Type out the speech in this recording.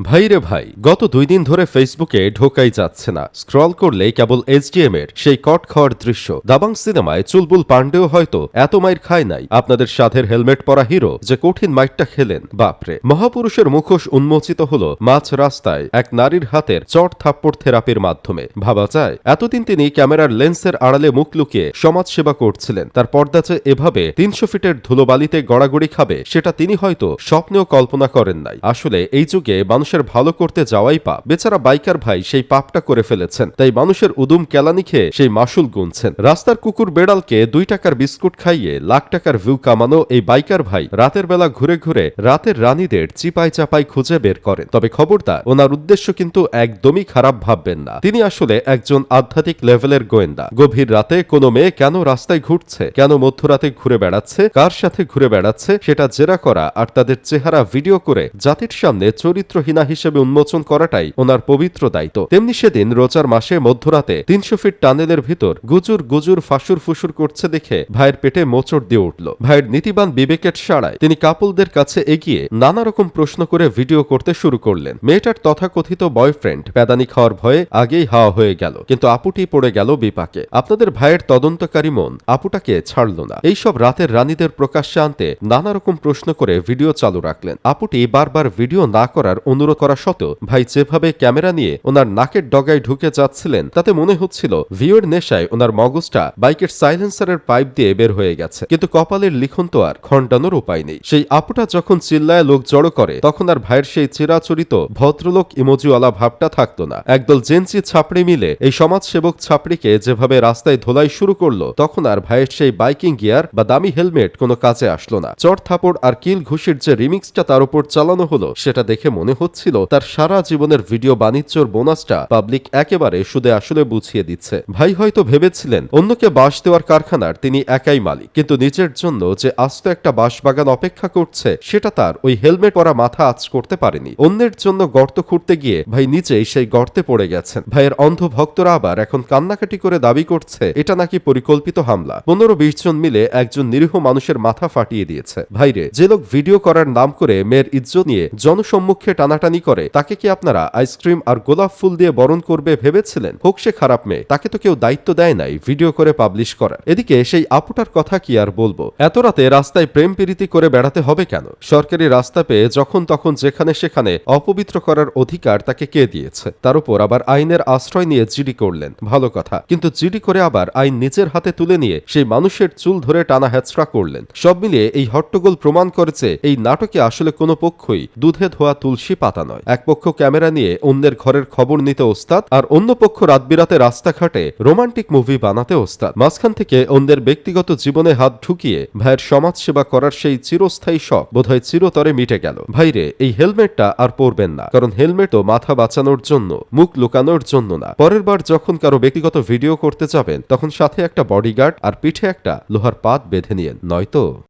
ভাইরে ভাই, গত 2 দিন ধরে ফেসবুকে ঢোকাই যাচ্ছে না। স্ক্রল করলেই কেবল এইচডিএম এর সেই কট খাওয়ার দৃশ্য। দাবাং সিনেমায় চুলবুল পান্ডেও হয়তো এত মাইর খায় নাই। আপনাদের সাধের হেলমেট পরা হিরো যে কঠিন মাইরটা খেলেন, বাপরে। মহাপুরুষের মুখোশ উন্মোচিত হলো মাঝ রাস্তায় এক নারীর হাতের চট থাপ্পড় থেরাপির মাধ্যমে। ভাবা যায় এতদিন তিনি ক্যামেরার লেন্সের আড়ালে মুখ লুকিয়ে সমাজসেবা করছিলেন, তার পর্দা যে এভাবে 300 ফিটের ধুলোবালিতে গড়াগড়ি খাবে সেটা তিনি হয়তো স্বপ্নেও কল্পনা করেন নাই। আসলে এই যুগে মানুষের ভালো করতে যাওয়াই পাপ। বেচারা বাইকার ভাই সেই পাপটা করে ফেলেছেন, তাই মানুষের উদুম কেলানি খেয়ে সেই মাসুল গুনছেন। রাস্তার কুকুর বেড়ালকে 2 টাকার বিস্কুট খাইয়ে লাখ টাকার ভিউ কামানো এই বাইকার ভাই রাতের বেলা ঘুরে ঘুরে রাতের রানীদের চিপাই চাপাই খুঁজে বের করেন। তবে খবরদার, ওনার উদ্দেশ্য কিন্তু একদমই খারাপ ভাববেন না। তিনি আসলে একজন আধ্যাত্মিক লেভেলের গোয়েন্দা। গভীর রাতে কোনো মেয়ে কেন রাস্তায় ঘুরছে, কেন মধ্যরাতে ঘুরে বেড়াচ্ছে, কার সাথে ঘুরে বেড়াচ্ছে সেটা জেরা করা আর তাদের চেহারা ভিডিও করে জাতির সামনে চরিত্রহীনা হিসেবে উন্মোচন করাটাই ওনার পবিত্র দায়িত্ব। তেমনি সেদিন রোজার মাসে মধ্যরাতে 300 ফিট টানেলের ভিতর গুজুর গুজুর ফাঁসুর ফুসুর করছে দেখে ভাইয়ের পেটে মোচড় দিয়ে উঠল। ভাইয়ের নীতিবান বিবেকের সাড়ায় তিনি কাপলদের কাছে এগিয়ে নানা রকম প্রশ্ন করে ভিডিও করতে শুরু করলেন। মেয়েটার তথাকথিত বয়ফ্রেন্ড প্যাদানি খাওয়ার ভয়ে আগেই হাওয়া হয়ে গেল, কিন্তু আপুটি পড়ে গেল বিপাকে। আপনাদের ভাইয়ের তদন্তকারী মন আপুটাকে ছাড়ল না। এইসব রাতের রানীদের প্রকাশ্যে আনতে নানা রকম প্রশ্ন করে ভিডিও চালু রাখলেন। আপুটি বারবার ভিডিও না করার অনুরোধ করা সত্ত্বেও ভাই যেভাবে ক্যামেরা নিয়ে ওনার নাকের ডগায় ঢুকে যাচ্ছিলেন তাতে মনে হচ্ছিল ভিউয়ের নেশায় ওনার মগজটা বাইকের সাইলেন্সারের পাইপ দিয়ে বের হয়ে গেছে। কিন্তু কপালের লিখন তো আর খণ্ডানোর উপায় নেই। সেই আপুটা যখন চিল্লায় লোক জড়ো করে তখন আর ভাইয়ের সেই চিরাচরিত ভদ্রলোক ইমোজিওয়ালা ভাবটা থাকতো না। একদল জেনজি ছাপড়ি মিলে এই সমাজসেবক ছাপড়িকে যেভাবে রাস্তায় ধোলাই শুরু করলো তখন আর ভাইয়ের সেই বাইকিং গিয়ার বা দামি হেলমেট কোনো কাজে আসলো না। চড় থাপড় আর কিল ঘুষির যে রিমিক্সটা তার উপর চালানো হলো সেটা দেখে মনে হচ্ছিল তার সারা জীবনের ভিডিও বাণিজ্যর বোনাসটা পাবলিক একেবারে সুদে আসলে বুঝিয়ে দিচ্ছে। ভাই হয়তো ভেবেছিলেন অন্যকে বাঁশ দেওয়ার কারখানার তিনি একাই মালিক, কিন্তু নিজের জন্য যে আস্ত একটা বাঁশবাগান অপেক্ষা করছে সেটা তার ওই হেলমেট পরা মাথা আঁচ করতে পারেনি। অন্যের জন্য গর্ত খুঁড়তে গিয়ে ভাই নিজেই সেই গর্তে পড়ে গেছেন। ভাইয়ের অন্ধ ভক্তরা আবার এখন কান্নাকাটি করে দাবি করছে এটা নাকি পরিকল্পিত হামলা। 15-20 জন মিলে একজন নিরীহ মানুষের মাথা ফাটিয়ে দিয়েছে। ভাইরে, যে লোক ভিডিও করার নাম করে মেয়ের ইজ্জত নিয়ে জনসম্মুখে টানাটানি করে তাকে কি আপনারা আইসক্রিম আর গোলাপ ফুল দিয়ে বরণ করবে ভেবেছিলেন? হোক সে খারাপ মেয়ে, তাকে তো কেউ দায়িত্ব দেয় নাই ভিডিও করে পাবলিশ করার। এদিকে সেই আপুটার কথা কি আর বলবো। এত রাতে রাস্তায় প্রেম প্রীতি করে বেড়াতে হবে কেন? সরকারি রাস্তা পেয়ে যখন তখন যেখানে সেখানে অপবিত্র করার অধিকার তাকে কে দিয়েছে? তার উপর আবার আইনের আশ্রয় নিয়ে জিডি করলেন, ভালো কথা, কিন্তু জিডি করে আবার আইন নিজের হাতে তুলে নিয়ে সেই মানুষের চুল ধরে টানা হ্যাচড়া করলেন। সব মিলিয়ে এই হট্টগোল প্রমাণ করেছে এই নাটকে আসলে কোনো পক্ষই দুধে ধোয়া তুলসী পাতা নয়। এক পক্ষ ক্যামেরা নিয়ে অন্যের ঘরের খবর নিতে ওস্তাদ, আর অন্য পক্ষ রাতবিরাতে রাস্তাঘাটে রোমান্টিক মুভি বানাতে ওস্তাদ। মাঝখান থেকে অন্যের ব্যক্তিগত জীবনে হাত ঢুকিয়ে ভাইয়ের সমাজ সেবা করার সেই চিরস্থায়ী শখ বোধহয় চিরতরে মিটে গেল। ভাইরে, এই হেলমেটটা আর পরবেন না, কারণ হেলমেটও মাথা বাঁচানোর জন্য, মুখ লুকানোর জন্য না। পরের বার যখন কারো ব্যক্তিগত ভিডিও করতে যাবেন তখন সাথে একটা বডিগার্ড আর পিঠে একটা লোহার পাত বেঁধে নিয়েন, নয়তো